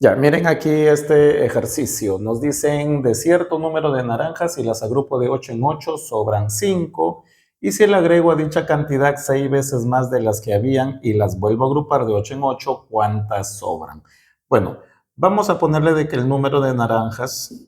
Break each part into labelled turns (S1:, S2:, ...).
S1: Ya, miren aquí este ejercicio. Nos dicen de cierto número de naranjas, si las agrupo de 8 en 8, sobran 5. Y si le agrego a dicha cantidad 6 veces más de las que habían y las vuelvo a agrupar de 8 en 8, ¿cuántas sobran? Bueno, vamos a ponerle de que el número de naranjas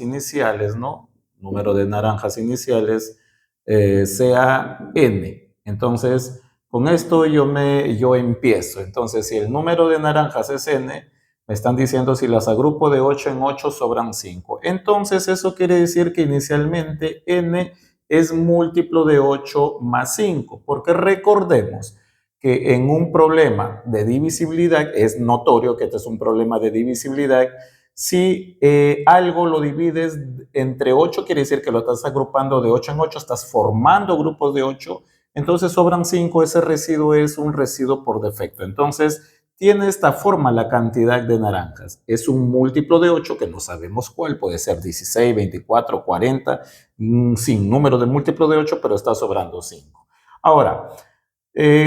S1: iniciales, ¿no? Número de naranjas iniciales sea n. Entonces, con esto yo empiezo. Entonces, si el número de naranjas es n, me están diciendo si las agrupo de 8 en 8 sobran 5. Entonces, eso quiere decir que inicialmente n es múltiplo de 8 más 5, porque recordemos que en un problema de divisibilidad, es notorio que este es un problema de divisibilidad, si algo lo divides entre 8, quiere decir que lo estás agrupando de 8 en 8, estás formando grupos de 8, entonces sobran 5, ese residuo es un residuo por defecto. Entonces, tiene esta forma la cantidad de naranjas. Es un múltiplo de 8 que no sabemos cuál, puede ser 16, 24, 40, sin número de múltiplo de 8, pero está sobrando 5. Ahora,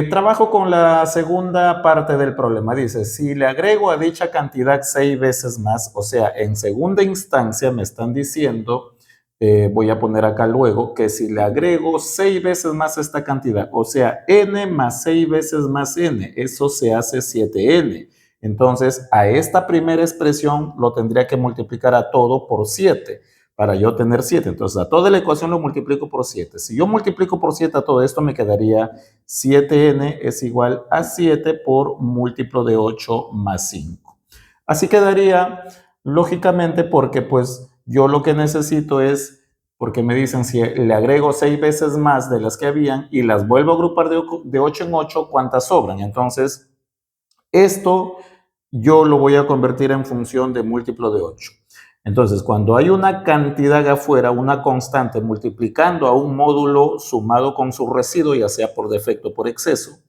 S1: trabajo con la segunda parte del problema. Dice, si le agrego a dicha cantidad 6 veces más, o sea, en segunda instancia me están diciendo, voy a poner acá luego, que si le agrego 6 veces más esta cantidad, o sea, n más 6 veces más n, eso se hace 7n. Entonces, a esta primera expresión lo tendría que multiplicar a todo por 7 para yo tener 7. Entonces, a toda la ecuación lo multiplico por 7. Si yo multiplico por 7 a todo esto, me quedaría 7n es igual a 7 por múltiplo de 8 más 5. Así quedaría, lógicamente, porque pues yo lo que necesito es, porque me dicen si le agrego 6 veces más de las que habían y las vuelvo a agrupar de 8 en 8, ¿cuántas sobran? Entonces, esto yo lo voy a convertir en función de múltiplo de 8. Entonces, cuando hay una cantidad afuera, una constante multiplicando a un módulo sumado con su residuo, ya sea por defecto o por exceso,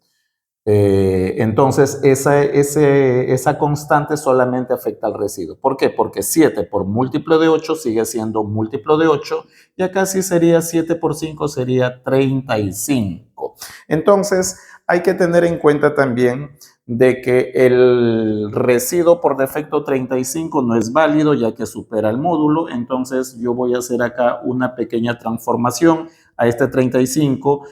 S1: entonces esa constante solamente afecta al residuo. ¿Por qué? Porque 7 por múltiplo de 8 sigue siendo múltiplo de 8 y acá sí sería 7 por 5 sería 35. Entonces hay que tener en cuenta también de que el residuo por defecto 35 no es válido ya que supera el módulo. Entonces yo voy a hacer acá una pequeña transformación a este 35.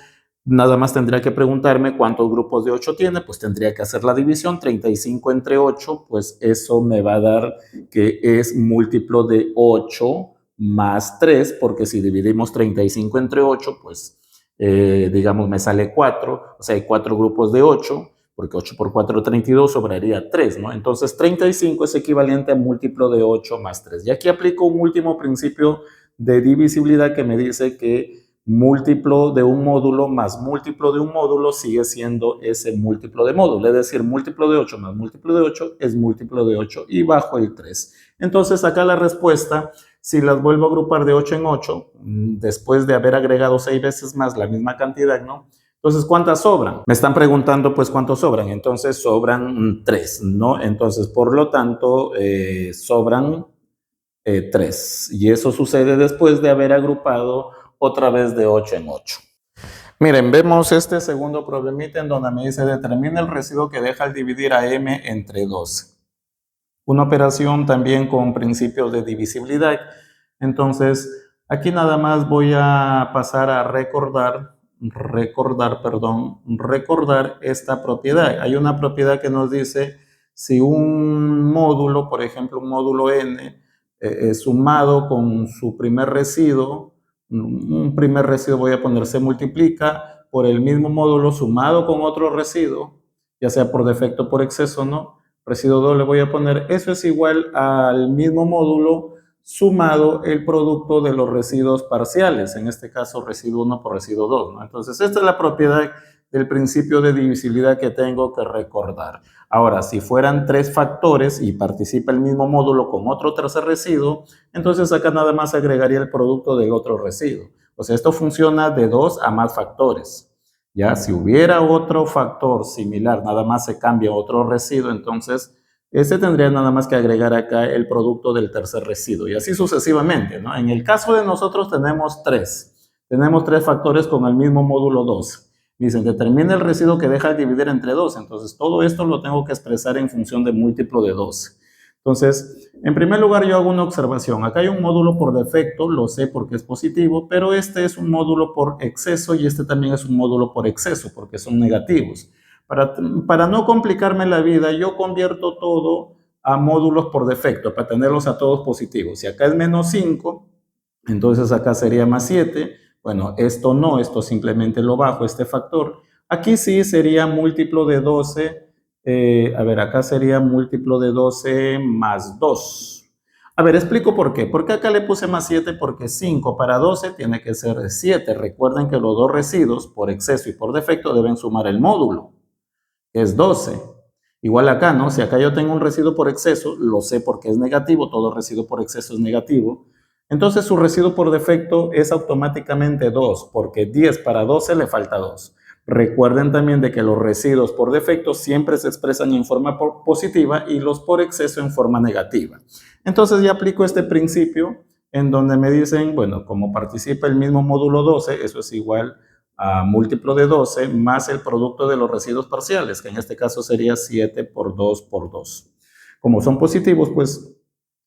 S1: Nada más tendría que preguntarme cuántos grupos de 8 tiene, pues tendría que hacer la división, 35 entre 8, pues eso me va a dar que es múltiplo de 8 más 3, porque si dividimos 35 entre 8, pues digamos me sale 4, o sea, hay 4 grupos de 8, porque 8 por 4 32, sobraría 3, ¿no? Entonces 35 es equivalente a múltiplo de 8 más 3. Y aquí aplico un último principio de divisibilidad que me dice que múltiplo de un módulo más múltiplo de un módulo sigue siendo ese múltiplo de módulo, es decir, múltiplo de 8 más múltiplo de 8 es múltiplo de 8 y bajo el 3. Entonces acá la respuesta, si las vuelvo a agrupar de 8 en 8, después de haber agregado 6 veces más la misma cantidad, ¿no? Entonces, ¿cuántas sobran? Me están preguntando, pues, ¿cuántos sobran? Entonces, sobran 3, ¿no? Entonces, por lo tanto, sobran 3. Y eso sucede después de haber agrupado otra vez de 8 en 8. Miren, vemos este segundo problemita en donde me dice determina el residuo que deja al dividir a m entre 12. Una operación también con principios de divisibilidad. Entonces, aquí nada más voy a pasar a recordar esta propiedad. Hay una propiedad que nos dice si un módulo, por ejemplo, un módulo n, sumado con su primer residuo, un primer residuo voy a poner, se multiplica por el mismo módulo sumado con otro residuo, ya sea por defecto o por exceso, ¿no? Residuo doble voy a poner, eso es igual al mismo módulo sumado el producto de los residuos parciales, en este caso residuo 1 por residuo 2, ¿no? Entonces, esta es la propiedad del principio de divisibilidad que tengo que recordar. Ahora, si fueran 3 factores y participa el mismo módulo con otro tercer residuo, entonces acá nada más agregaría el producto del otro residuo. O sea, esto funciona de 2 a más factores. Ya, si hubiera otro factor similar, nada más se cambia otro residuo, entonces ese tendría nada más que agregar acá el producto del tercer residuo y así sucesivamente, ¿no? En el caso de nosotros tenemos tres factores con el mismo módulo 2. Dicen, determina el residuo que deja al dividir entre 12. Entonces, todo esto lo tengo que expresar en función de múltiplo de 12. Entonces, en primer lugar, yo hago una observación. Acá hay un módulo por defecto, lo sé porque es positivo, pero este es un módulo por exceso y este también es un módulo por exceso porque son negativos. Para no complicarme la vida, yo convierto todo a módulos por defecto para tenerlos a todos positivos. Si acá es menos 5, entonces acá sería más 7. Bueno, esto no, esto simplemente lo bajo, este factor. Aquí sí sería múltiplo de 12. A ver, acá sería múltiplo de 12 más 2. A ver, explico por qué. ¿Por qué acá le puse más 7? Porque 5 para 12 tiene que ser 7. Recuerden que los dos residuos, por exceso y por defecto, deben sumar el módulo, que es 12. Igual acá, ¿no? Si acá yo tengo un residuo por exceso, lo sé porque es negativo, todo residuo por exceso es negativo. Entonces su residuo por defecto es automáticamente 2, porque 10 para 12 le falta 2. Recuerden también de que los residuos por defecto siempre se expresan en forma positiva y los por exceso en forma negativa. Entonces ya aplico este principio en donde me dicen, bueno, como participa el mismo módulo 12, eso es igual a múltiplo de 12 más el producto de los residuos parciales, que en este caso sería 7 por 2 por 2. Como son positivos, pues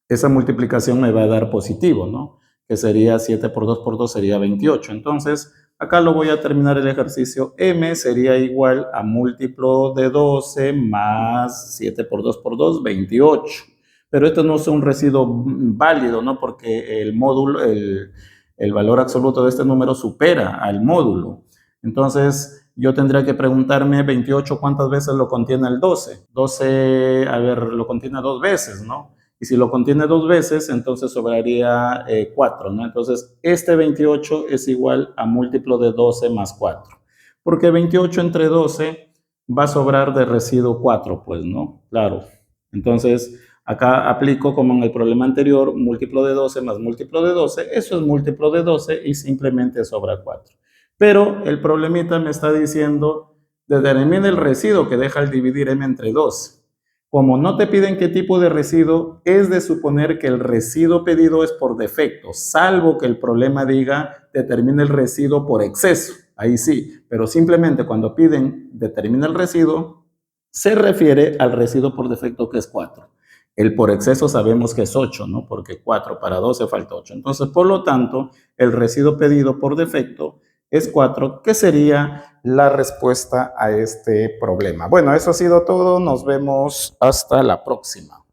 S1: esa multiplicación me va a dar positivo, ¿no? Que sería 7 por 2 por 2 sería 28. Entonces, acá lo voy a terminar el ejercicio. M sería igual a múltiplo de 12 más 7 por 2 por 2, 28. Pero esto no es un residuo válido, ¿no? Porque el módulo, el valor absoluto de este número supera al módulo. Entonces, yo tendría que preguntarme 28, ¿cuántas veces lo contiene el 12? 12, a ver, lo contiene 2 veces, ¿no? Y si lo contiene 2 veces, entonces sobraría 4, ¿no? Entonces, este 28 es igual a múltiplo de 12 más 4. Porque 28 entre 12 va a sobrar de residuo 4, pues, ¿no? Claro. Entonces, acá aplico como en el problema anterior, múltiplo de 12 más múltiplo de 12, eso es múltiplo de 12 y simplemente sobra 4. Pero el problemita me está diciendo, determina el residuo que deja al dividir m entre 2. Como no te piden qué tipo de residuo, es de suponer que el residuo pedido es por defecto, salvo que el problema diga determina el residuo por exceso. Ahí sí, pero simplemente cuando piden determina el residuo, se refiere al residuo por defecto que es 4. El por exceso sabemos que es 8, ¿no? Porque 4 para 12 falta 8. Entonces, por lo tanto, el residuo pedido por defecto es 4, que sería la respuesta a este problema. Bueno, eso ha sido todo. Nos vemos hasta la próxima.